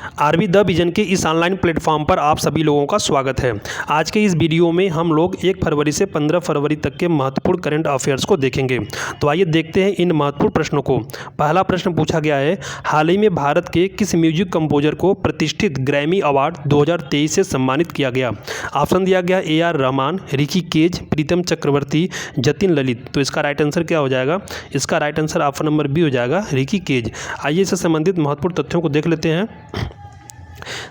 RB the vision के इस online platform पर आप सभी लोगों का स्वागत है। आज के इस वीडियो में हम लोग 1 फरवरी से 15 फरवरी तक के महत्वपूर्ण करंट अफेयर्स को देखेंगे। तो आइए देखते हैं इन महत्वपूर्ण प्रश्नों को। पहला प्रश्न पूछा गया है, हाल ही में भारत के किस म्यूजिक कंपोजर को प्रतिष्ठित ग्रैमी अवार्ड 2023 से सम्मानित किया गया? ऑप्शन दिया गया AR रहमान, रिकी केज, प्रीतम चक्रवर्ती, जतिन ललित। तो इसका राइट आंसर क्या हो जाएगा? इसका right answer option number B हो जाएगा, रिकी केज। आइए इससे संबंधित महत्वपूर्ण तथ्यों को देख लेते हैं।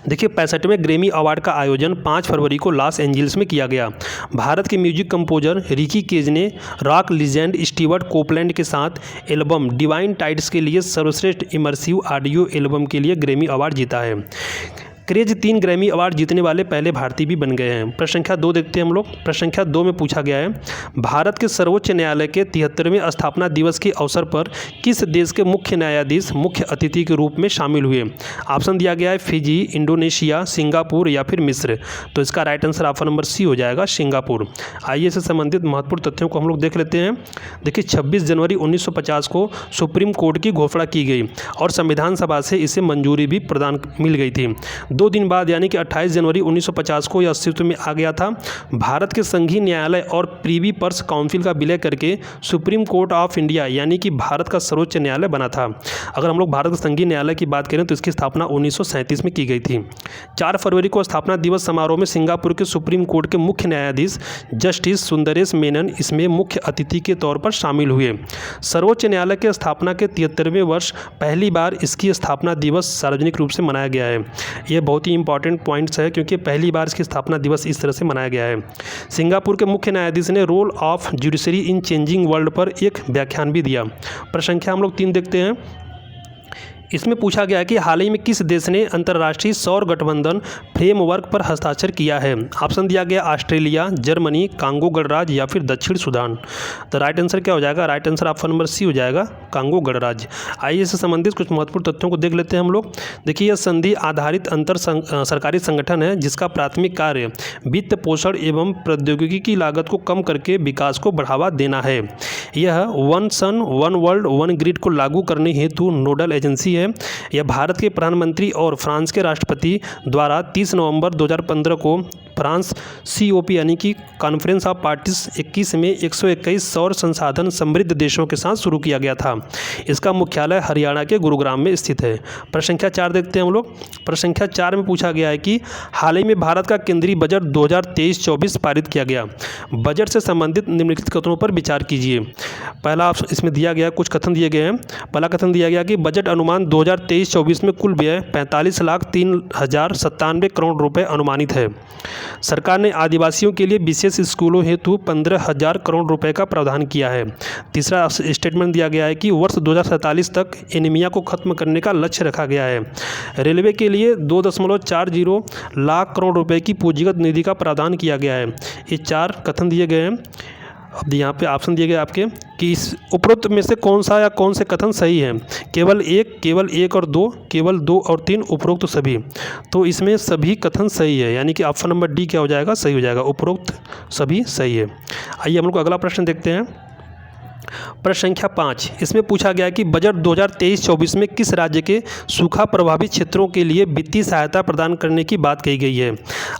देखिए 65वें ग्रैमी अवार्ड का आयोजन 5 फरवरी को लॉस एंजल्स में किया गया। भारत के म्यूजिक कंपोजर रिकी केज ने रॉक लीजेंड स्टीवर्ट कोपलैंड के साथ एल्बम डिवाइन टाइड्स के लिए सर्वश्रेष्ठ इमर्सिव ऑडियो एल्बम के लिए ग्रैमी अवार्ड जीता है। क्रेज 3 ग्रैमी अवार्ड जीतने वाले पहले भारतीय भी बन गए हैं। प्रश्न संख्या 2 देखते हैं हम लोग। प्रश्न संख्या 2 में पूछा गया है, भारत के सर्वोच्च न्यायालय के 73वें स्थापना दिवस के अवसर पर किस देश के मुख्य न्यायाधीश मुख्य अतिथि के रूप में शामिल हुए? ऑप्शन दिया गया है फिजी, इंडोनेशिया, सिंगापुर या फिर मिस्र। तो इसका right answer option number C हो जाएगा, सिंगापुर। आइए से संबंधित महत्वपूर्ण तथ्यों को हम लोग देख लेते हैं। देखिए 26 जनवरी 1950 को सुप्रीम कोर्ट की घोषणा की गई और संविधान सभा से इसे मंजूरी भी प्रदान मिल गई थी। 2 दिन बाद यानी कि 28 जनवरी 1950 को यह अस्तित्व में आ गया था। भारत के संघीय न्यायालय और प्रीवी पर्स काउंसिल का विलय करके सुप्रीम कोर्ट ऑफ इंडिया यानी कि भारत का सर्वोच्च न्यायालय बना था। अगर हम लोग भारत के संघीय न्यायालय की बात करें तो इसकी स्थापना 1937 में की गई थी। 4 फरवरी को स्थापना दिवस समारोह में सिंगापुर के सुप्रीम कोर्ट के मुख्य न्यायाधीश जस्टिस सुंदरेश मेनन इसमें मुख्य अतिथि के तौर पर शामिल हुए। सर्वोच्च न्यायालय के स्थापना के 73वें वर्ष पहली बार इसकी स्थापना दिवस सार्वजनिक रूप से मनाया गया है। ये बहुत ही इंपॉर्टेंट पॉइंट्स है क्योंकि पहली बार इसकी स्थापना दिवस इस तरह से मनाया गया है। सिंगापुर के मुख्य न्यायाधीश ने role of judiciary in changing world पर एक व्याख्यान भी दिया। प्रश्न संख्या हम लोग 3 देखते हैं। इसमें पूछा गया है कि हाल ही में किस देश ने अंतर्राष्ट्रीय सौर गठबंधन फ्रेमवर्क पर हस्ताक्षर किया है? ऑप्शन दिया गया ऑस्ट्रेलिया, जर्मनी, कांगो गणराज्य या फिर दक्षिण सूडान। तो राइट आंसर क्या हो जाएगा? Right answer option number C हो जाएगा, कांगो गणराज्य। आइए इससे संबंधित कुछ महत्वपूर्ण तथ्यों को देख लेते हैं हम लोग। देखिए यह संधि आधारित अंतर सरकारी संगठन है जिसका प्राथमिक कार्य वित्त पोषण एवं प्रौद्योगिकी की लागत को कम करके विकास को बढ़ावा देना है। यह one sun one world one grid को लागू करने हेतु नोडल एजेंसी है। यह भारत के प्रधानमंत्री और फ्रांस के राष्ट्रपति द्वारा 30 नवंबर 2015 को फ्रांस COP यानी कि कॉन्फ्रेंस ऑफ पार्टीज 21 में 121 सौर संसाधन समृद्ध देशों के साथ शुरू किया गया था। इसका मुख्यालय हरियाणा के गुरुग्राम में स्थित है। प्रश्न संख्या 4 देखते हैं हम लोग। प्रश्न संख्या 4 में पूछा गया है कि हाल ही में भारत का केंद्रीय बजट 2023-24 पारित किया गया। बजट से संबंधित निम्नलिखित कथनों पर विचार कीजिए। पहला ऑप्शन इसमें दिया गया, कुछ कथन दिए गए हैं। पहला कथन दिया गया कि बजट अनुमान 2023-24 में कुल व्यय 45,03,097 करोड़ रुपए अनुमानित है। सरकार ने आदिवासियों के लिए विशेष स्कूलों हेतु 15,000 करोड़ रुपए का प्रावधान किया है। तीसरा स्टेटमेंट दिया गया है कि वर्ष 2047 तक एनीमिया को खत्म करने का लक्ष्य रखा गया है। रेलवे के लिए 2.40 लाख करोड़ रुपए की पूंजीगत निधि का प्रावधान किया गया है। ये 4 कथन दिए गए हैं। अब यहाँ पे ऑप्शन दिए गए आपके कि इस उपरोक्त में से कौन सा या कौन से कथन सही है? केवल 1 और 2, केवल 2 और 3, उपरोक्त सभी। तो इसमें सभी कथन सही है यानी कि ऑप्शन नंबर डी क्या हो जाएगा? सही हो जाएगा, उपरोक्त सभी सही है। आइए हम लोग अगला प्रश्न देखते हैं। प्रश्न संख्या 5, इसमें पूछा गया है कि बजट 2023-24 में किस राज्य के सूखा प्रभावित क्षेत्रों के लिए वित्तीय सहायता प्रदान करने की बात कही गई है?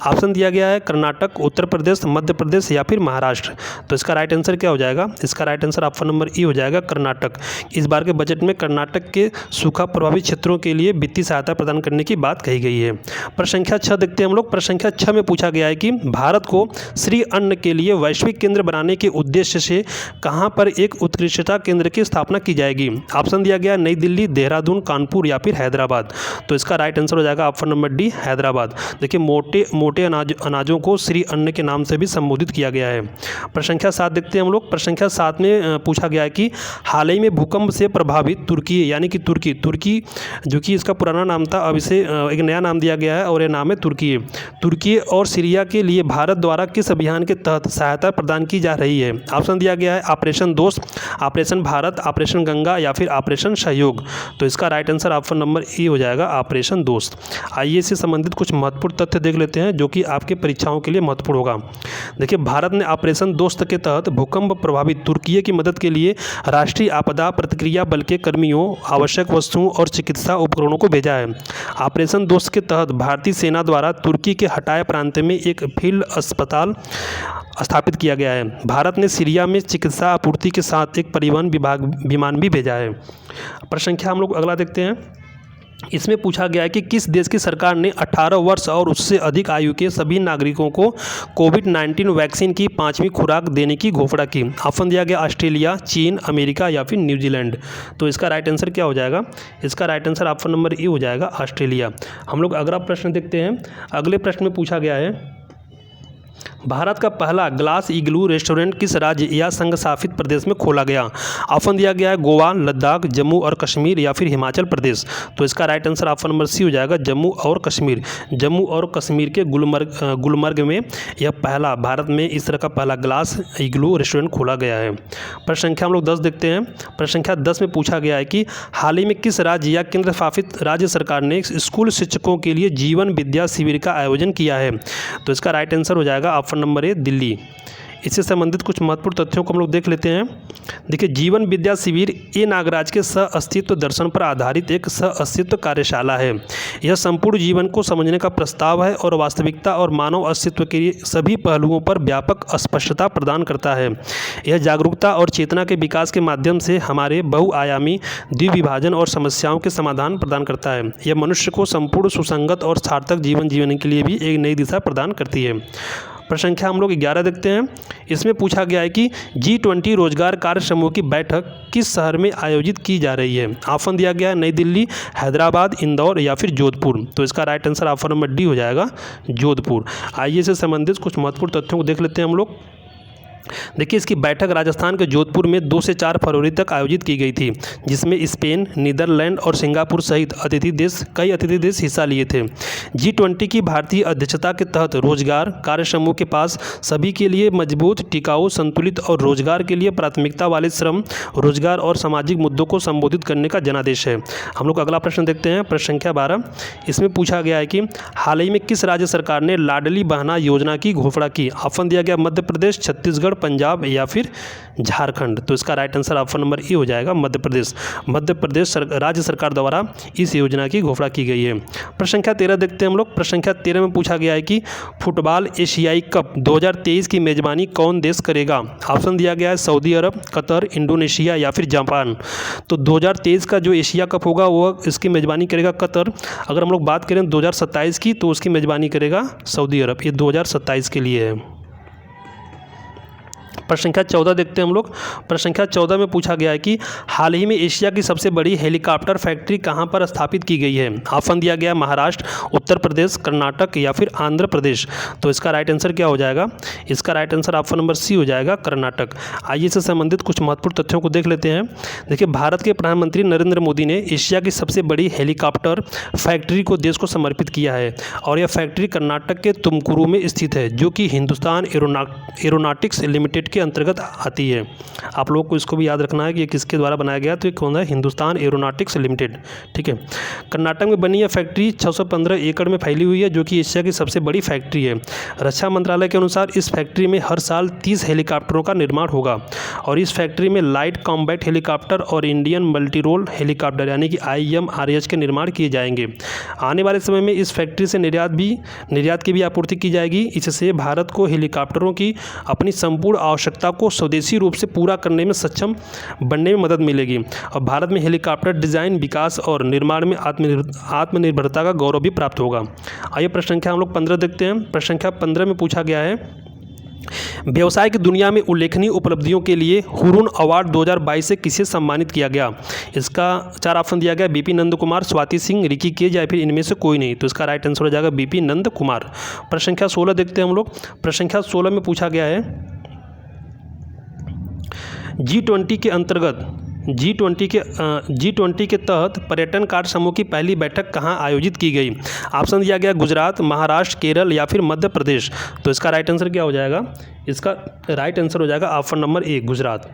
ऑप्शन दिया गया है कर्नाटक, उत्तर प्रदेश, मध्य प्रदेश या फिर महाराष्ट्र। तो इसका राइट आंसर क्या हो जाएगा? इसका राइट आंसर ऑप्शन नंबर ई हो जाएगा, कर्नाटक। इस बार के बजट में कर्नाटक के सूखा प्रभावित क्षेत्रों के लिए वित्तीय सहायता प्रदान करने की बात कही गई है। प्रश्न संख्या 6 देखते हैं हम लोग। प्रश्न संख्या 6 में पूछा गया है कि भारत को श्री अन्न के लिए वैश्विक केंद्र बनाने के उद्देश्य से कहाँ पर एक उत्कृष्टता केंद्र की स्थापना की जाएगी? ऑप्शन दिया गया नई दिल्ली, देहरादून, कानपुर या फिर हैदराबाद। तो इसका राइट आंसर हो जाएगा ऑप्शन नंबर डी, हैदराबाद। देखिए मोटे अनाजों को श्री अन्न के नाम से भी संबोधित किया गया है। प्रश्न संख्या 7 देखते हैं हम लोग। प्रश्न संख्या 7 में पूछा गया है कि हाल ही में भूकंप से प्रभावित तुर्की यानी कि तुर्की जो कि इसका पुराना नाम था, अब इसे एक नया नाम दिया गया है और यह नाम है तुर्की और सीरिया के लिए भारत द्वारा किस अभियान के तहत सहायता प्रदान की जा रही है? ऑप्शन दिया गया है ऑपरेशन दोस्त, ऑपरेशन भारत, ऑपरेशन गंगा या फिर ऑपरेशन सहयोग? तो इसका right answer option number A हो जाएगा, ऑपरेशन दोस्त। आइए इससे संबंधित कुछ महत्वपूर्ण तथ्य देख लेते हैं जो कि आपके परीक्षाओं के लिए महत्वपूर्ण होगा। देखिए, भारत ने ऑपरेशन दोस्त के तहत भूकंप प्रभावित तुर्की की मदद के लिए राष्ट्रीय आपदा प्रतिक्रिया बल के कर्मियों, आवश्यक वस्तुओं और चिकित्सा उपकरणों को भेजा है। ऑपरेशन दोस्त के तहत भारतीय सेना द्वारा तुर्की के हटाया प्रांत में एक फील्ड अस्पताल स्थापित किया गया है। भारत ने सीरिया में चिकित्सा आपूर्ति के साथ एक परिवहन विमान भी भेजा है। प्रश्न संख्या हम लोग अगला देखते हैं। इसमें पूछा गया है कि किस देश की सरकार ने 18 वर्ष और उससे अधिक आयु के सभी नागरिकों को कोविड-19 वैक्सीन की 5वीं खुराक देने की घोषणा की? ऑप्शन दिया गया ऑस्ट्रेलिया, चीन, अमेरिका या फिर न्यूजीलैंड। तो इसका राइट आंसर क्या हो जाएगा? इसका right answer option number A हो जाएगा, ऑस्ट्रेलिया। हम लोग अगला प्रश्न देखते हैं। अगले प्रश्न में पूछा गया है, भारत का पहला ग्लास इग्लू रेस्टोरेंट किस राज्य या संघ शासित प्रदेश में खोला गया? ऑप्शन दिया गया है गोवा, लद्दाख, जम्मू और कश्मीर या फिर हिमाचल प्रदेश। तो इसका right answer option number C हो जाएगा, जम्मू और कश्मीर। जम्मू और कश्मीर के गुलमर्ग में यह पहला, भारत में इस तरह का पहला ग्लास इग्लू रेस्टोरेंट खोला गया है। प्रश्न संख्या हम लोग 10 देखते हैं। प्रश्न संख्या 10 में पूछा गया है कि हाल ही में किस राज्य या केंद्र शासित राज्य सरकार ने स्कूल शिक्षकों के लिए जीवन विद्या शिविर का आयोजन किया है? तो इसका राइट आंसर हो जाएगा ऑप्शन नंबर ए, दिल्ली। इससे संबंधित कुछ महत्वपूर्ण तथ्यों को हम लोग देख लेते हैं। देखिए, जीवन विद्या शिविर ए नागराज के सह अस्तित्व दर्शन पर आधारित एक सह अस्तित्व कार्यशाला है। यह संपूर्ण जीवन को समझने का प्रस्ताव है और वास्तविकता और मानव अस्तित्व के सभी पहलुओं पर व्यापक स्पष्टता प्रदान करता है। यह जागरूकता और चेतना के विकास के माध्यम से हमारे बहुआयामी द्विविभाजन और समस्याओं के समाधान प्रदान करता है। यह मनुष्य को संपूर्ण, सुसंगत और सार्थक जीवन जीने के लिए भी एक नई दिशा प्रदान करती है। प्रश्न संख्या हम लोग 11 देखते हैं। इसमें पूछा गया है कि G20 रोजगार कार्य समूह की बैठक किस शहर में आयोजित की जा रही है? ऑप्शन दिया गया है नई दिल्ली, हैदराबाद, इंदौर या फिर जोधपुर। तो इसका right answer option number D हो जाएगा, जोधपुर। आइए इससे संबंधित कुछ महत्वपूर्ण तथ्यों को देख लेते हैं हम लोग। देखिए, इसकी बैठक राजस्थान के जोधपुर में 2 से 4 फरवरी तक आयोजित की गई थी, जिसमें स्पेन, नीदरलैंड और सिंगापुर सहित कई अतिथि देश हिस्सा लिए थे। G20 की भारतीय अध्यक्षता के तहत रोजगार कार्य समूह के पास सभी के लिए मजबूत, टिकाऊ, संतुलित और रोजगार के लिए प्राथमिकता वाले श्रम, रोजगार और सामाजिक मुद्दों को संबोधित करने का जनादेश है। हम लोग अगला प्रश्न देखते हैं। प्रश्न संख्या 12। इसमें पूछा गया है कि हाल ही में किस राज्य सरकार ने लाडली बहना योजना की घोषणा की? ऑप्शन दिया गया मध्य प्रदेश, छत्तीसगढ़, पंजाब या फिर झारखंड। तो इसका right answer option number A हो जाएगा, मध्य प्रदेश। मध्य प्रदेश राज्य सरकार द्वारा इस योजना की घोषणा की गई है। प्रश्न संख्या 13 देखते हैं हम लोग। प्रश्न संख्या 13 में पूछा गया है कि फुटबॉल एशियाई कप 2023 की मेजबानी कौन देश करेगा? ऑप्शन दिया गया है सऊदी अरब, कतर, इंडोनेशिया या फिर जापान। तो 2023 का जो एशिया कप होगा वो इसकी मेजबानी करेगा कतर। अगर हम लोग बात करें 2027 की, तो उसकी मेजबानी करेगा सऊदी अरब। ये 2027 के लिए है। प्रश्न संख्या 14 देखते हैं हम लोग। प्रश्न संख्या 14 में पूछा गया है कि हाल ही में एशिया की सबसे बड़ी हेलीकॉप्टर फैक्ट्री कहां पर स्थापित की गई है? ऑप्शन दिया गया महाराष्ट्र, उत्तर प्रदेश, कर्नाटक या फिर आंध्र प्रदेश। तो इसका राइट आंसर क्या हो जाएगा? इसका right answer option number C हो जाएगा, कर्नाटक। आइए इससे संबंधित कुछ महत्वपूर्ण तथ्यों को देख लेते हैं। देखिए, भारत के प्रधानमंत्री नरेंद्र मोदी ने एशिया की सबसे बड़ी हेलीकॉप्टर फैक्ट्री को देश को समर्पित किया है और यह फैक्ट्री कर्नाटक के तुमकुरू में स्थित है, जो कि हिंदुस्तान एरोनॉटिक्स लिमिटेड के अंतर्गत आती है। आप लोगों को इसको भी याद रखना है कि ये किसके द्वारा बनाया गया, तो ये कौन है? Hindustan aeronautics limited. ठीक है। कर्नाटक में बनी यह फैक्ट्री 615 एकड़ में फैली हुई है, जो कि एशिया की सबसे बड़ी फैक्ट्री है। रक्षा मंत्रालय के अनुसार इस फैक्ट्री में हर साल 30 हेलीकॉप्टरों का निर्माण होगा और इस फैक्ट्री में लाइट कॉम्बैट हेलीकॉप्टर और इंडियन मल्टी रोल हेलीकॉप्टर यानी कि IMRH के निर्माण किए जाएंगे। आने वाले समय में इस फैक्ट्री से निर्यात की भी आपूर्ति की जाएगी। इससे भारत को हेलीकॉप्टरों की अपनी संपूर्ण आवश्यकता को स्वदेशी रूप से पूरा करने में सक्षम बनने में मदद मिलेगी और भारत में हेलीकॉप्टर डिजाइन, विकास और निर्माण में आत्मनिर्भरता का गौरव भी प्राप्त होगा। आइए प्रश्न संख्या हम लोग 15 देखते हैं। प्रश्न संख्या 15 में पूछा गया है, व्यवसाय की दुनिया में उल्लेखनीय उपलब्धियों के लिए हुरून अवार्ड 2022 से किसे सम्मानित किया गया? इसका 4 ऑप्शन दिया गया, BP Nand Kumar, Swati Singh, Ricky cage या फिर इनमें से कोई नहीं। तो इसका राइट आंसर हो जाएगा BP नंद कुमार। प्रश्न संख्या 16 देखते हैं हम लोग। प्रश्न संख्या 16 में पूछा गया है, G20 के तहत पर्यटन कार्य समूह की पहली बैठक कहाँ आयोजित की गई? ऑप्शन दिया गया गुजरात, महाराष्ट्र, केरल या फिर मध्य प्रदेश। तो इसका राइट आंसर क्या हो जाएगा? इसका राइट आंसर हो जाएगा ऑप्शन नंबर ए, गुजरात।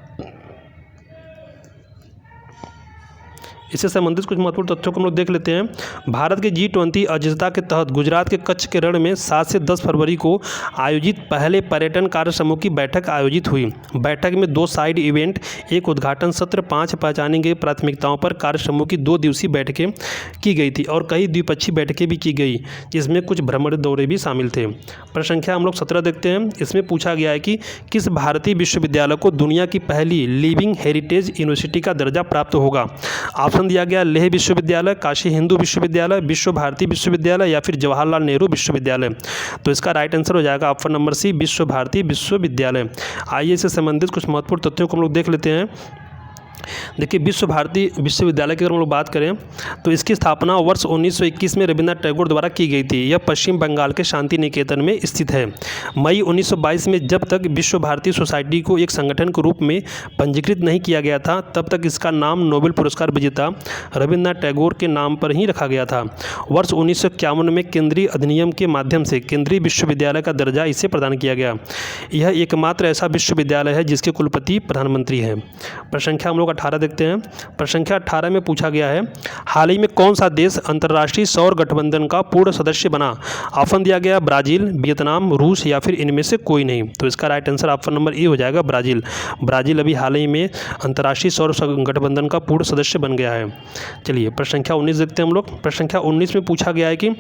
इससे संबंधित कुछ महत्वपूर्ण तथ्यों को हम लोग देख लेते हैं। भारत के G20 अध्यक्षता के तहत गुजरात के कच्छ के रण में 7 से 10 फरवरी को आयोजित पहले पर्यटन कार्य समूह की बैठक आयोजित हुई। बैठक में 2 साइड इवेंट, एक उद्घाटन सत्र, 5 पहचानी गई प्राथमिकताओं पर कार्य समूह की 2 दिवसीय बैठकें की गई थी और कई द्विपक्षीय बैठकें भी की गई, जिसमें कुछ भ्रमण दौरे भी शामिल थे। प्रश्न संख्या हम लोग 17 देखते हैं। इसमें पूछा गया है कि किस भारतीय विश्वविद्यालय को दुनिया की पहली लिविंग हेरिटेज यूनिवर्सिटी का दर्जा प्राप्त होगा। ऑप्शन दिया गया लेह विश्वविद्यालय, काशी हिंदू विश्वविद्यालय, विश्व भारती विश्वविद्यालय या फिर जवाहरलाल नेहरू विश्वविद्यालय। तो इसका राइट आंसर हो जाएगा ऑप्शन नंबर सी, विश्व भारती विश्वविद्यालय। आइए इससे संबंधित कुछ महत्वपूर्ण तथ्यों को हम लोग देख लेते हैं। देखिए, विश्व भारती विश्वविद्यालय की अगर हम लोग बात करें तो इसकी स्थापना वर्ष 1921 में रविन्द्रनाथ टैगोर द्वारा की गई थी। यह पश्चिम बंगाल के शांति निकेतन में स्थित है। मई 1922 में जब तक विश्व भारती सोसाइटी को एक संगठन के रूप में पंजीकृत नहीं किया गया था, तब तक इसका नाम नोबेल पुरस्कार विजेता रविन्द्रनाथ टैगोर के नाम पर ही रखा गया था। वर्ष 1951 में केंद्रीय अधिनियम के माध्यम से केंद्रीय विश्वविद्यालय का दर्जा इसे प्रदान किया गया। यह एकमात्र ऐसा विश्वविद्यालय है जिसके कुलपति प्रधानमंत्री हैं। प्रश्न संख्या हम लोग 18 देखते हैं। प्रश्न संख्या 18 में पूछा गया है, हाल ही में कौन सा देश अंतर्राष्ट्रीय सौर गठबंधन का पूर्ण सदस्य बना। ऑप्शन दिया गया ब्राजील, वियतनाम, रूस या फिर इनमें से कोई नहीं। तो इसका right answer option number A हो जाएगा ब्राजील। ब्राजील अभी हाल ही में अंतर्राष्ट्रीय सौर गठबंधन का पूर्ण सदस्य बन गया है। चलिए प्रश्न संख्या 19 देखते हैं हम लोग। प्रश्न संख्या 19 में पूछा गया है कि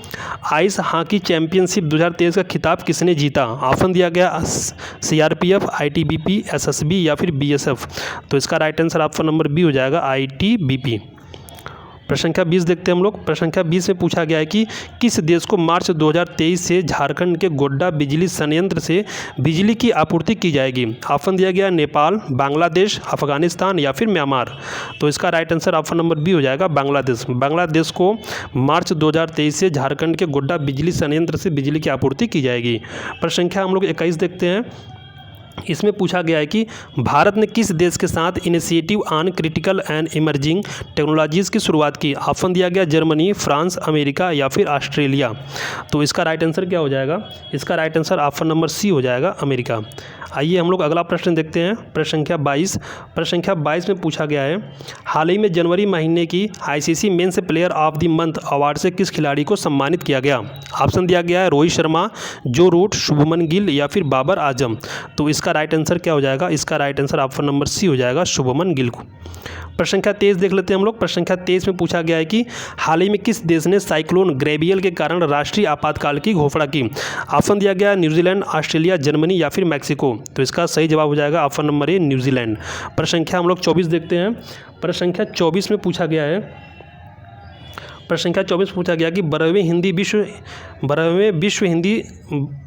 आइस हॉकी चैंपियनशिप 2023 का खिताब किसने जीता। ऑप्शन दिया गया CRPF, ITBP, SSB या फिर BSF। तो इसका right answer option number B हो जाएगा ITBP। प्रश्न संख्या 20 देखते हैं हम लोग। प्रश्न संख्या 20 में पूछा गया है कि किस देश को मार्च 2023 से झारखंड के गोड्डा बिजली संयंत्र से बिजली की आपूर्ति की जाएगी। ऑप्शन दिया गया नेपाल, बांग्लादेश, अफगानिस्तान या फिर म्यांमार। तो इसका right answer option number B हो जाएगा बांग्लादेश। बांग्लादेश को मार्च 2023 से झारखंड के गोड्डा बिजली संयंत्र से बिजली की आपूर्ति की जाएगी। प्रश्न संख्या हम लोग 21 देखते हैं। इसमें पूछा गया है कि भारत ने किस देश के साथ initiative on critical and emerging technologies की शुरुआत की। ऑप्शन दिया गया जर्मनी, फ्रांस, अमेरिका या फिर ऑस्ट्रेलिया। तो इसका राइट आंसर क्या हो जाएगा। इसका right answer option number C हो जाएगा अमेरिका। आइए हम लोग अगला प्रश्न देखते हैं। प्रश्न संख्या 22। प्रश्न संख्या 22 में पूछा गया है, हाल ही में जनवरी महीने की ICC men's player of the month award से किस खिलाड़ी को सम्मानित किया गया। ऑप्शन दिया गया है रोहित शर्मा, जो रूट, शुभमन गिल या फिर बाबर आजम। तो इसका राइट आंसर क्या हो जाएगा। इसका right answer option number C हो जाएगा शुभमन गिल को। प्रश्न संख्या 23 देख लेते हैं हम लोग। प्रश्न संख्या 23 में पूछा गया है कि हाल ही में किस देश ने साइक्लोन ग्रेवियल के कारण राष्ट्रीय आपातकाल की घोषणा की। ऑप्शन दिया गया न्यूजीलैंड, ऑस्ट्रेलिया, जर्मनी या फिर मैक्सिको। तो इसका सही जवाब हो जाएगा ऑप्शन नंबर ए न्यूजीलैंड। प्रश्न संख्या हम लोग 24 देखते हैं। प्रश्न संख्या 24 में पूछा गया है, प्रश्न संख्या 24 पूछा गया कि 12वें विश्व हिंदी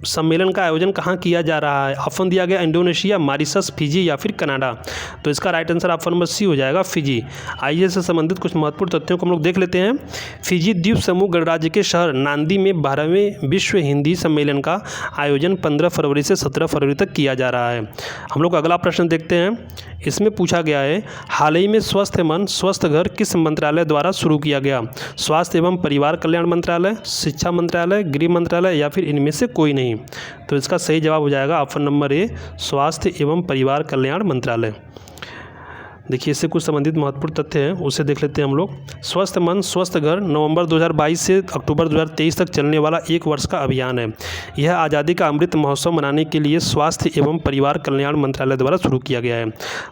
सम्मेलन का आयोजन कहाँ किया जा रहा है। ऑप्शन दिया गया इंडोनेशिया, मॉरिशस, फिजी या फिर कनाडा। तो इसका right answer option number C हो जाएगा फिजी। आइए से संबंधित कुछ महत्वपूर्ण तथ्यों को हम लोग देख लेते हैं। फिजी द्वीप समूह गणराज्य के शहर नांदी में 12वें विश्व हिंदी सम्मेलन का आयोजन 15 फरवरी से 17 फरवरी तक किया जा रहा है। हम लोग अगला प्रश्न देखते हैं। इसमें पूछा गया है, हाल ही में स्वस्थ मन स्वस्थ घर किस मंत्रालय द्वारा शुरू किया गया। स्वास्थ्य एवं परिवार कल्याण मंत्रालय, शिक्षा मंत्रालय, गृह मंत्रालय या फिर इनमें से कोई नहीं। तो इसका सही जवाब हो जाएगा ऑप्शन नंबर ए स्वास्थ्य एवं परिवार कल्याण मंत्रालय। देखिए, इससे कुछ संबंधित महत्वपूर्ण तथ्य हैं, उसे देख लेते हैं हम लोग। स्वस्थ मन स्वस्थ घर नवंबर 2022 से अक्टूबर 2023 तक चलने वाला 1 वर्ष का अभियान है। यह आज़ादी का अमृत महोत्सव मनाने के लिए स्वास्थ्य एवं परिवार कल्याण मंत्रालय द्वारा शुरू किया गया है।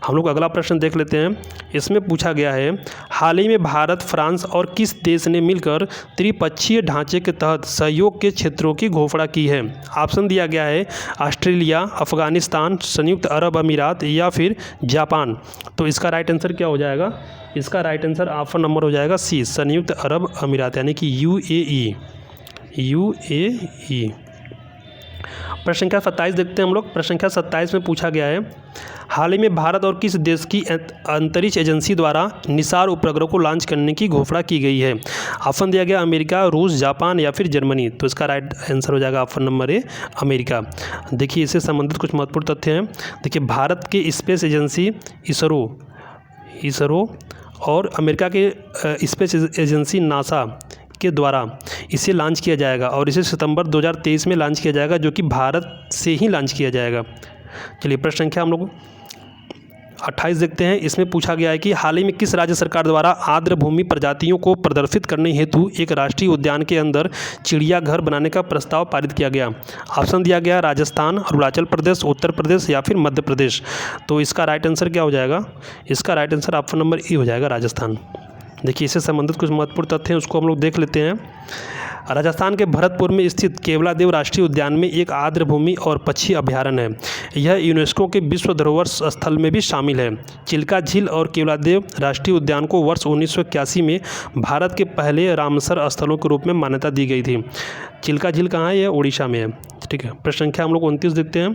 हम लोग अगला प्रश्न देख लेते हैं। इसमें पूछा गया है, हाल ही में भारत, फ्रांस और किस देश ने मिलकर त्रिपक्षीय ढांचे के तहत सहयोग के क्षेत्रों की घोषणा की है। ऑप्शन दिया गया है ऑस्ट्रेलिया, अफगानिस्तान, संयुक्त अरब अमीरात या फिर जापान। तो इसका राइट आंसर क्या हो जाएगा। इसका राइट आंसर ऑप्शन नंबर हो जाएगा सी संयुक्त अरब अमीरात यानी कि UAE। प्रश्न संख्या 27 देखते हैं हम लोग। प्रश्न संख्या 27 में पूछा गया है, हाल ही में भारत और किस देश की अंतरिक्ष एजेंसी द्वारा निसार उपग्रह को लॉन्च करने की घोषणा की गई है। ऑप्शन दिया गया अमेरिका, रूस, जापान या फिर जर्मनी। तो इसका राइट आंसर हो जाएगा ऑप्शन नंबर ए अमेरिका। देखिए, इससे संबंधित कुछ महत्वपूर्ण तथ्य हैं। देखिए, भारत की स्पेस एजेंसी इसरो और अमेरिका के स्पेस एजेंसी नासा के द्वारा इसे लॉन्च किया जाएगा और इसे सितंबर 2023 में लॉन्च किया जाएगा, जो कि भारत से ही लॉन्च किया जाएगा। चलिए प्रश्न संख्या हम लोग 28 देखते हैं, इसमें पूछा गया है कि हाल ही में किस राज्य सरकार द्वारा आर्द्र भूमि प्रजातियों को प्रदर्शित करने हेतु एक राष्ट्रीय उद्यान के अंदर चिड़ियाघर बनाने का प्रस्ताव पारित किया गया। ऑप्शन दिया गया राजस्थान, अरुणाचल प्रदेश, उत्तर प्रदेश या फिर मध्य प्रदेश। तो इसका राइट आंसर क्या हो जाएगा? इसका राइट आंसर ऑप्शन नंबर ई हो जाएगा, राजस्थान। देखिए, इससे संबंधित कुछ महत्वपूर्ण तथ्य हैं, उसको हम लोग देख लेते हैं। राजस्थान के भरतपुर में स्थित केवलादेव राष्ट्रीय उद्यान में एक आर्द्र भूमि और पक्षी अभयारण्य है। यह यूनेस्को के विश्व धरोहर स्थल में भी शामिल है। चिल्का झील और केवलादेव राष्ट्रीय उद्यान को वर्ष 1981 में भारत के पहले रामसर स्थलों के रूप में मान्यता दी गई थी। चिल्का झील कहाँ है? यह उड़ीसा में है। ठीक है, प्रश्न संख्या हम लोग 29 देखते हैं।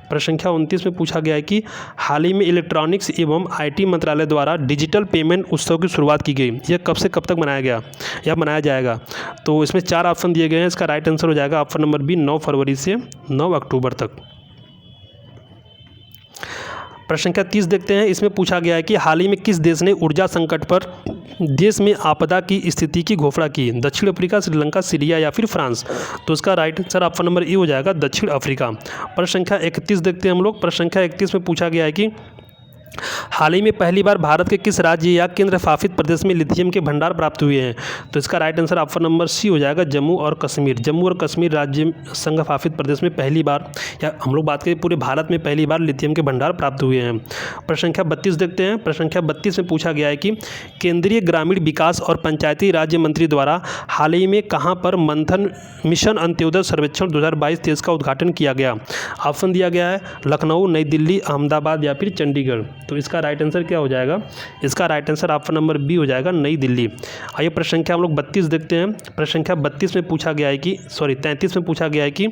प्रश्न संख्या 29 में पूछा गया है कि हाल ही में इलेक्ट्रॉनिक्स एवं आईटी मंत्रालय द्वारा डिजिटल पेमेंट उत्सव की शुरुआत की गई। यह कब से कब तक मनाया गया या मनाया जाएगा? तो इसमें 4 ऑप्शन दिए गए हैं। इसका राइट आंसर हो जाएगा ऑप्शन नंबर बी, 9 फरवरी से 9 अक्टूबर तक। प्रश्न संख्या 30 देखते हैं, इसमें पूछा गया है कि हाल ही में किस देश ने ऊर्जा संकट पर देश में आपदा की स्थिति की घोषणा की? दक्षिण अफ्रीका, श्रीलंका, सीरिया या फिर फ्रांस? तो इसका राइट आंसर ऑप्शन नंबर ई हो जाएगा, दक्षिण अफ्रीका। प्रश्न संख्या 31 देखते हैं हम लोग। प्रश्न संख्या 31 में पूछा गया है कि हाल ही में पहली बार भारत के किस राज्य या केंद्र शासित प्रदेश में लिथियम के भंडार प्राप्त हुए हैं? तो इसका right answer option number C हो जाएगा, जम्मू और कश्मीर। जम्मू और कश्मीर राज्य संघ शासित प्रदेश में पहली बार, या हम लोग बात करें पूरे भारत में पहली बार लिथियम के भंडार प्राप्त हुए हैं। प्रश्न संख्या 32 देखते हैं। प्रश्न संख्या 32 में पूछा गया है कि केंद्रीय ग्रामीण विकास और पंचायती राज्य मंत्री द्वारा हाल ही में कहाँ पर मंथन मिशन अंत्योदय सर्वेक्षण 2022-23 का उद्घाटन किया गया? ऑप्शन दिया गया है लखनऊ, नई दिल्ली, अहमदाबाद या फिर चंडीगढ़। तो इसका राइट आंसर क्या हो जाएगा? इसका right answer option number B हो जाएगा, नई दिल्ली। आइए प्रश्न संख्या हम लोग 32 देखते हैं। प्रश्न संख्या 32 में पूछा गया है कि 33 में पूछा गया है कि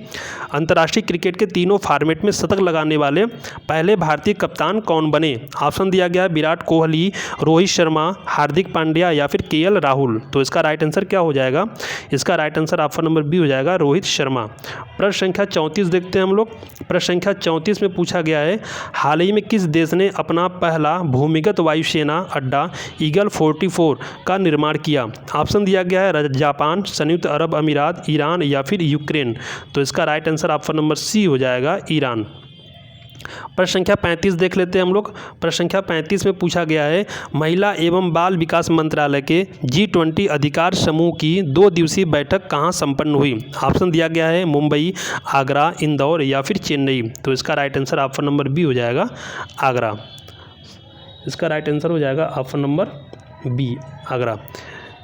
अंतर्राष्ट्रीय क्रिकेट के तीनों फॉर्मेट में शतक लगाने वाले पहले भारतीय कप्तान कौन बने? ऑप्शन दिया गया है विराट कोहली, रोहित शर्मा, हार्दिक पांड्या या फिर केएल राहुल। तो इसका राइट आंसर क्या हो जाएगा? इसका right answer option number B हो जाएगा, रोहित शर्मा। प्रश्न संख्या 34 देखते हैं हम लोग। प्रश्न संख्या 34 में पूछा गया है हाल ही में किस देश ने अपना पहला भूमिगत वायुसेना अड्डा ईगल 44 का निर्माण किया? ऑप्शन दिया गया है जापान, संयुक्त अरब अमीरात, ईरान या फिर यूक्रेन। तो इसका right answer option number C हो जाएगा, ईरान। प्रश्न संख्या 35 देख लेते हैं हम लोग। प्रश्न संख्या 35 में पूछा गया है महिला एवं बाल विकास मंत्रालय के G20 अधिकार समूह की 2 दिवसीय बैठक कहाँ संपन्न हुई? ऑप्शन दिया गया है मुंबई, आगरा, इंदौर या फिर चेन्नई। तो इसका right answer option number B हो जाएगा, आगरा। इसका राइट आंसर हो जाएगा ऑप्शन नंबर बी, आगरा।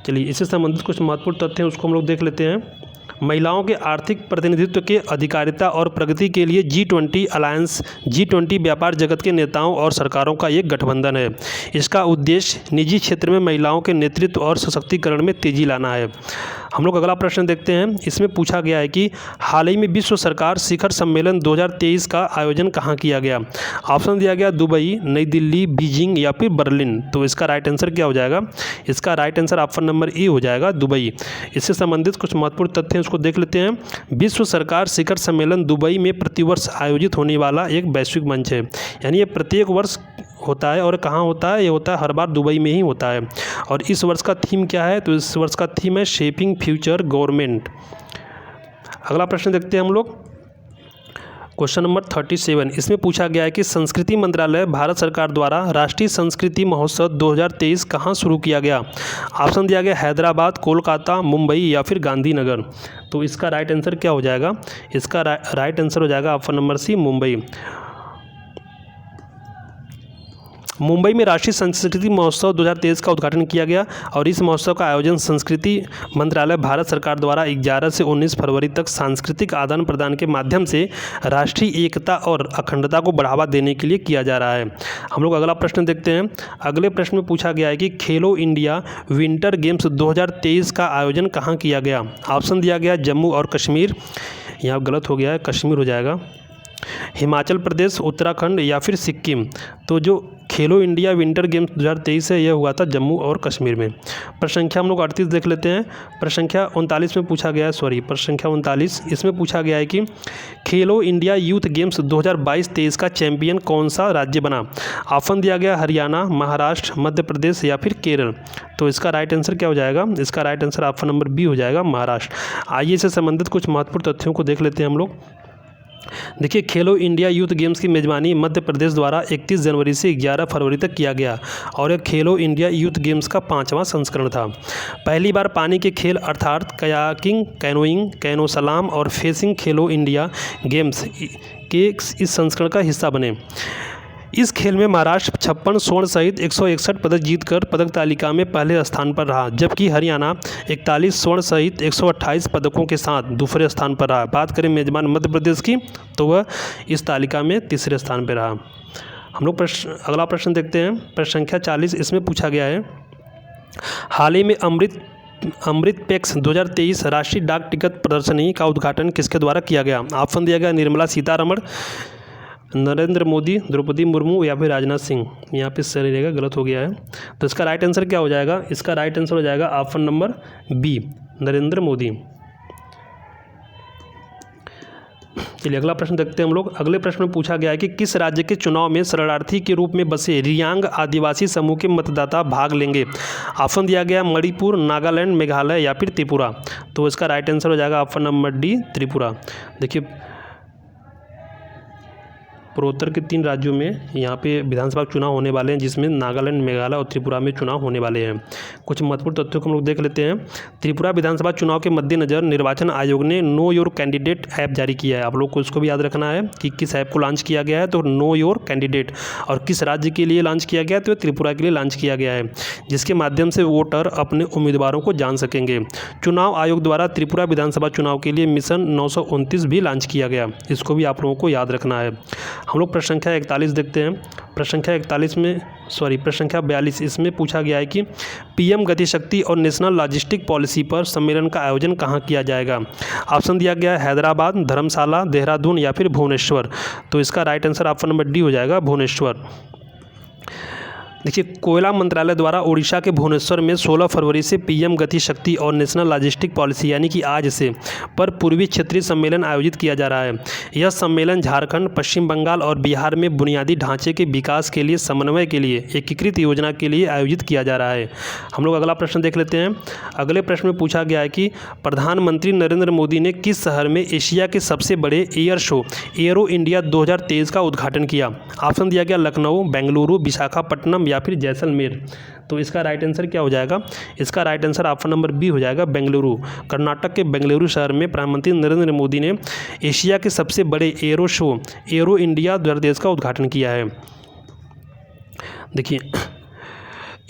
चलिए, इससे संबंधित कुछ महत्वपूर्ण तथ्य हैं, उसको हम लोग देख लेते हैं। महिलाओं के आर्थिक प्रतिनिधित्व के अधिकारिता और प्रगति के लिए G20 अलायंस G20 व्यापार जगत के नेताओं और सरकारों का एक गठबंधन है। इसका उद्देश्य निजी क्षेत्र में महिलाओं के नेतृत्व और सशक्तिकरण में तेजी लाना है। हम लोग अगला प्रश्न देखते हैं। इसमें पूछा गया है कि हाल ही में विश्व सरकार शिखर सम्मेलन 2023 का आयोजन कहाँ किया गया? ऑप्शन दिया गया दुबई, नई दिल्ली, बीजिंग या फिर बर्लिन। तो इसका राइट आंसर क्या हो जाएगा? इसका right answer option number A हो जाएगा, दुबई। इससे संबंधित कुछ महत्वपूर्ण तथ्य हैं, उसको देख लेते हैं। विश्व सरकार शिखर सम्मेलन दुबई में प्रतिवर्ष आयोजित होने वाला एक वैश्विक मंच है। यानी ये प्रत्येक वर्ष होता है। और कहाँ होता है? ये होता है हर बार दुबई में ही होता है। और इस वर्ष का थीम क्या है? तो इस वर्ष का थीम है शेपिंग फ्यूचर गवर्नमेंट। अगला प्रश्न देखते हैं हम लोग, क्वेश्चन नंबर 37। इसमें पूछा गया है कि संस्कृति मंत्रालय भारत सरकार द्वारा राष्ट्रीय संस्कृति महोत्सव 2023 कहाँ शुरू किया गया? ऑप्शन दिया गया हैदराबाद, कोलकाता, मुंबई या फिर गांधीनगर। तो इसका राइट आंसर क्या हो जाएगा? इसका राइट आंसर हो जाएगा option number C, Mumbai. Mumbai में राष्ट्रीय संस्कृति महोत्सव 2023 का उद्घाटन किया गया और इस महोत्सव का आयोजन संस्कृति मंत्रालय भारत सरकार द्वारा 11 से 19 फरवरी तक सांस्कृतिक आदान प्रदान के माध्यम से राष्ट्रीय एकता और अखंडता को बढ़ावा देने के लिए किया जा रहा है। हम लोग अगला प्रश्न देखते हैं। अगले प्रश्न में पूछा गया है कि खेलो इंडिया विंटर गेम्स 2023 का आयोजन कहाँ किया गया? ऑप्शन दिया गया जम्मू और कश्मीर, यहाँ गलत हो गया है, कश्मीर हो जाएगा, हिमाचल प्रदेश, उत्तराखंड या फिर सिक्किम। तो जो खेलो इंडिया विंटर गेम्स 2023 है, यह हुआ था जम्मू और कश्मीर में। प्रश्न संख्या हम लोग 38 देख लेते हैं। प्रश्न संख्या 39 में पूछा गया है, प्रश्न संख्या 39, इसमें पूछा गया है कि खेलो इंडिया यूथ गेम्स 2022-23 का चैंपियन कौन सा राज्य बना? ऑप्शन दिया गया हरियाणा, महाराष्ट्र, मध्य प्रदेश या फिर केरल। तो इसका राइट आंसर क्या हो जाएगा? इसका right answer option number B हो जाएगा, महाराष्ट्र। आइए इससे संबंधित कुछ महत्वपूर्ण तथ्यों को देख लेते हैं हम लोग। देखिए, खेलो इंडिया यूथ गेम्स की मेज़बानी मध्य प्रदेश द्वारा 31 जनवरी से 11 फरवरी तक किया गया और यह खेलो इंडिया यूथ गेम्स का 5वां संस्करण था। पहली बार पानी के खेल अर्थात कयाकिंग, कैनोइंग, कैनो सलाम और फेसिंग खेलो इंडिया गेम्स के इस संस्करण का हिस्सा बने। इस खेल में महाराष्ट्र 56 स्वर्ण सहित 161 पदक जीतकर पदक तालिका में पहले स्थान पर रहा, जबकि हरियाणा 41 स्वर्ण सहित 128 पदकों के साथ दूसरे स्थान पर रहा। बात करें मेजबान मध्य प्रदेश की तो वह इस तालिका में तीसरे स्थान पर रहा। हम लोग अगला प्रश्न देखते हैं। प्रश्न संख्या 40 इसमें पूछा गया है, हाल ही में अमृतपेक्स 2023 राष्ट्रीय डाक टिकट प्रदर्शनी का उद्घाटन किसके द्वारा किया गया? ऑप्शन दिया गया निर्मला सीतारमण, नरेंद्र मोदी, द्रौपदी मुर्मू या फिर राजनाथ सिंह। यहाँ पे सही रहेगा, गलत हो गया है। तो इसका राइट आंसर क्या हो जाएगा? इसका राइट आंसर हो जाएगा option number B, Narendra Modi. चलिए अगला प्रश्न देखते हैं हम लोग। अगले प्रश्न में पूछा गया है कि किस राज्य के चुनाव में शरणार्थी के रूप में बसे रियांग आदिवासी समूह के मतदाता भाग लेंगे? ऑप्शन दिया गया मणिपुर, नागालैंड, मेघालय या फिर त्रिपुरा। तो इसका राइट आंसर हो जाएगा ऑप्शन नंबर डी, त्रिपुरा। देखिए, पूर्वोत्तर के 3 राज्यों में यहाँ पे विधानसभा चुनाव होने वाले हैं, जिसमें नागालैंड, मेघालय और त्रिपुरा में चुनाव होने वाले हैं। कुछ महत्वपूर्ण तथ्यों को हम लोग देख लेते हैं। त्रिपुरा विधानसभा चुनाव के मद्देनज़र निर्वाचन आयोग ने नो योर कैंडिडेट ऐप जारी किया है। आप लोग को इसको भी याद रखना है कि किस ऐप को लॉन्च किया गया है। तो नो योर कैंडिडेट, और किस राज्य के लिए लॉन्च किया गया है? तो त्रिपुरा के लिए लॉन्च किया गया है, जिसके माध्यम से वोटर अपने उम्मीदवारों को जान सकेंगे। चुनाव आयोग द्वारा त्रिपुरा विधानसभा चुनाव के लिए मिशन 929 भी लॉन्च किया गया। इसको भी आप लोगों को याद रखना है। हम लोग प्रश्न संख्या 41 देखते हैं। प्रश्न संख्या 42 इसमें पूछा गया है कि पीएम गतिशक्ति और नेशनल लॉजिस्टिक पॉलिसी पर सम्मेलन का आयोजन कहाँ किया जाएगा? ऑप्शन दिया गया है हैदराबाद, धर्मशाला, देहरादून या फिर भुवनेश्वर। तो इसका right answer option number D हो जाएगा, भुवनेश्वर। देखिए, कोयला मंत्रालय द्वारा उड़ीसा के भुवनेश्वर में 16 फरवरी से पीएम गति शक्ति और नेशनल लॉजिस्टिक पॉलिसी यानी कि आज से पर पूर्वी क्षेत्रीय सम्मेलन आयोजित किया जा रहा है। यह सम्मेलन झारखंड, पश्चिम बंगाल और बिहार में बुनियादी ढांचे के विकास के लिए समन्वय के लिए एकीकृत योजना के लिए आयोजित किया जा रहा है। हम लोग अगला प्रश्न देख लेते हैं। अगले प्रश्न में पूछा गया है कि प्रधानमंत्री नरेंद्र मोदी ने किस शहर में एशिया के सबसे बड़े एयर शो एरो इंडिया 2023 का उद्घाटन किया? ऑप्शन दिया गया लखनऊ, बेंगलुरु, विशाखापट्टनम या फिर जैसलमेर। तो इसका राइट आंसर क्या हो जाएगा? इसका right answer option number B हो जाएगा, बेंगलुरु। कर्नाटक के बेंगलुरु शहर में प्रधानमंत्री नरेंद्र मोदी ने एशिया के सबसे बड़े एरो शो एरो इंडिया 2023 का उद्घाटन किया है। देखिए,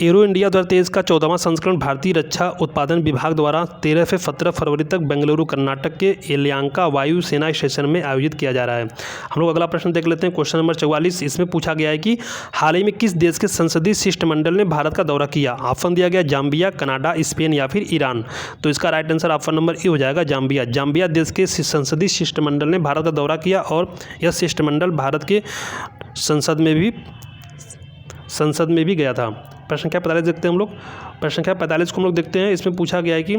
एरो इंडिया 2023 का 14वां संस्करण भारतीय रक्षा उत्पादन विभाग द्वारा 13 से 17 फरवरी तक बेंगलुरु कर्नाटक के येलयांका वायु सेना स्टेशन में आयोजित किया जा रहा है। हम लोग अगला प्रश्न देख लेते हैं। क्वेश्चन नंबर 44 इसमें पूछा गया है कि हाल ही में किस देश के संसदीय शिष्टमंडल ने भारत का दौरा किया? ऑप्शन दिया गया जाम्बिया, कनाडा, स्पेन या फिर ईरान। तो इसका right answer option number A हो जाएगा, जाम्बिया। जाम्बिया देश के संसदीय शिष्टमंडल ने भारत का दौरा किया और यह शिष्टमंडल भारत के संसद में भी गया था। प्रश्न संख्या 45 देखते हैं हम लोग। प्रश्न संख्या 45 को हम लोग देखते हैं। इसमें पूछा गया है कि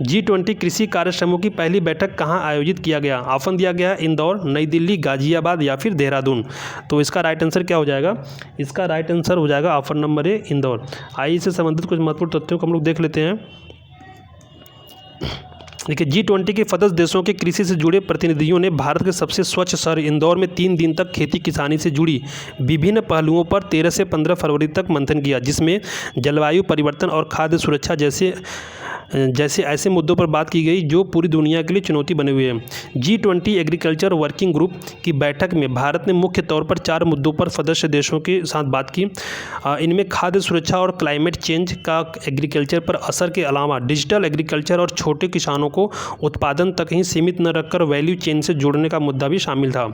G20 कृषि कार्य समूह की पहली बैठक कहाँ आयोजित किया गया? ऑप्शन दिया गया है इंदौर, नई दिल्ली, गाजियाबाद या फिर देहरादून। तो इसका राइट आंसर क्या हो जाएगा? इसका राइट आंसर हो जाएगा ऑप्शन नंबर ए, इंदौर। आइए इससे संबंधित कुछ महत्वपूर्ण तथ्यों को हम लोग देख लेते हैं। देखिए, G20 के सदस्य देशों के कृषि से जुड़े प्रतिनिधियों ने भारत के सबसे स्वच्छ शहर इंदौर में 3 दिन तक खेती किसानी से जुड़ी विभिन्न पहलुओं पर 13 से 15 फरवरी तक मंथन किया, जिसमें जलवायु परिवर्तन और खाद्य सुरक्षा जैसे ऐसे मुद्दों पर बात की गई जो पूरी दुनिया के लिए चुनौती बने हुए हैं। G20 एग्रीकल्चर वर्किंग ग्रुप की बैठक में भारत ने मुख्य तौर पर 4 मुद्दों पर सदस्य देशों के साथ बात की। इनमें खाद्य सुरक्षा और क्लाइमेट चेंज का एग्रीकल्चर पर असर के अलावा डिजिटल एग्रीकल्चर और छोटे किसानों को उत्पादन तक ही सीमित न रखकर वैल्यू चेन से जोड़ने का मुद्दा भी शामिल था।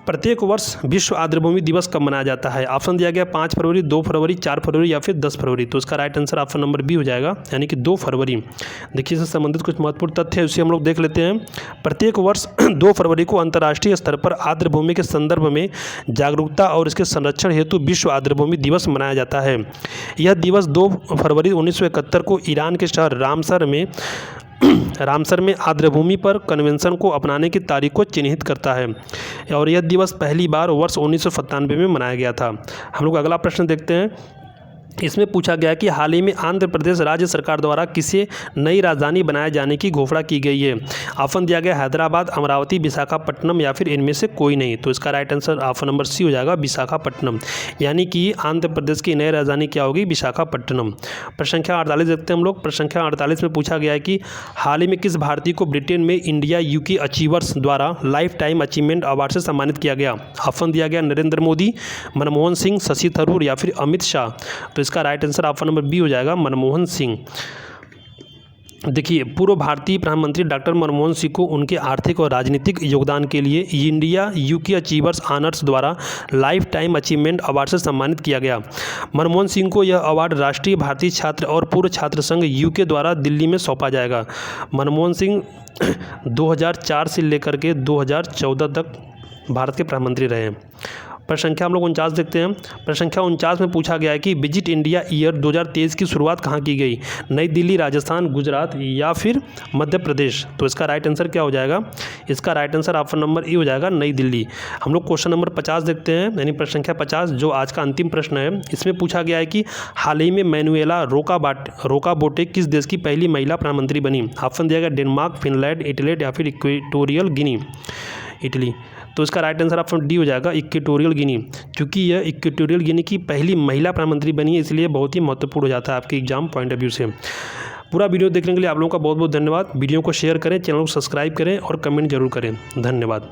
प्रत्येक वर्ष विश्व आर्द्रभूमि दिवस कब मनाया जाता है? ऑप्शन दिया गया 5 फरवरी, 2 फरवरी, 4 फरवरी या फिर 10 फरवरी। तो इसका right answer option number B हो जाएगा, यानी कि 2 फरवरी। देखिए, इससे संबंधित कुछ महत्वपूर्ण तथ्य है, उसे हम लोग देख लेते हैं। प्रत्येक वर्ष 2 फरवरी को अंतर्राष्ट्रीय स्तर पर आर्द्रभूमि के संदर्भ में जागरूकता और इसके संरक्षण हेतु विश्व आर्द्रभूमि दिवस मनाया जाता है। यह दिवस 2 फरवरी 1971 को ईरान के शहर रामसर में आर्द्रभूमि पर कन्वेंशन को अपनाने की तारीख को चिन्हित करता है और यह दिवस पहली बार वर्ष 1997 में मनाया गया था। हम लोग अगला प्रश्न देखते हैं। इसमें पूछा गया कि हाल ही में आंध्र प्रदेश राज्य सरकार द्वारा किसे नई राजधानी बनाए जाने की घोषणा की गई है। ऑप्शन दिया गया हैदराबाद, अमरावती, विशाखापट्टनम या फिर इनमें से कोई नहीं। तो इसका right answer option number C हो जाएगा, विशाखापट्टनम। यानी कि आंध्र प्रदेश की नई राजधानी क्या होगी, विशाखापट्टनम। प्रश्न संख्या 48 देखते हैं हम लोग। प्रश्न संख्या 48 में पूछा गया है कि हाल ही में किस भारतीय को ब्रिटेन में इंडिया यूके अचीवर्स द्वारा लाइफ टाइम अचीवमेंट अवार्ड से सम्मानित किया गया। ऑप्शन दिया गया नरेंद्र मोदी, मनमोहन सिंह, शशि थरूर या फिर अमित शाह। तो इसका right answer option number B हो जाएगा, मनमोहन सिंह। देखिए, पूर्व भारतीय प्रधानमंत्री डॉक्टर मनमोहन सिंह को उनके आर्थिक और राजनीतिक योगदान के लिए इंडिया यूके अचीवर्स ऑनर्स द्वारा लाइफ टाइम अचीवमेंट अवार्ड से सम्मानित किया गया। मनमोहन सिंह को यह अवार्ड राष्ट्रीय भारतीय छात्र और पूर्व छात्र संघ यूके द्वारा दिल्ली में सौंपा जाएगा। मनमोहन सिंह 2004 से लेकर के 2014 तक भारत के प्रधानमंत्री रहे। प्रश्न संख्या हम लोग 49 देखते हैं। प्रश्न संख्या 49 में पूछा गया है कि विजिट इंडिया ईयर 2023 की शुरुआत कहाँ की गई, नई दिल्ली, राजस्थान, गुजरात या फिर मध्य प्रदेश। तो इसका राइट आंसर क्या हो जाएगा, इसका राइट आंसर ऑप्शन नंबर ई हो जाएगा, नई दिल्ली। हम लोग क्वेश्चन नंबर 50 देखते हैं, यानी प्रश्न संख्या 50 जो आज का अंतिम प्रश्न है। इसमें पूछा गया है कि हाल ही में मैनुएला रोकाबोटे किस देश की पहली महिला प्रधानमंत्री बनी। ऑप्शन दिया गया डेनमार्क, फिनलैंड, इटली या फिर इक्वेटोरियल गिनी, इटली। तो इसका राइट आंसर ऑप्शन डी हो जाएगा, इक्वेटोरियल गिनी। क्योंकि यह इक्वेटोरियल गिनी की पहली महिला प्रधानमंत्री बनी है, इसलिए बहुत ही महत्वपूर्ण हो जाता है आपके एग्जाम पॉइंट ऑफ व्यू से। पूरा वीडियो देखने के लिए आप लोगों का बहुत बहुत धन्यवाद। वीडियो को शेयर करें, चैनल को सब्सक्राइब करें और कमेंट जरूर करें। धन्यवाद।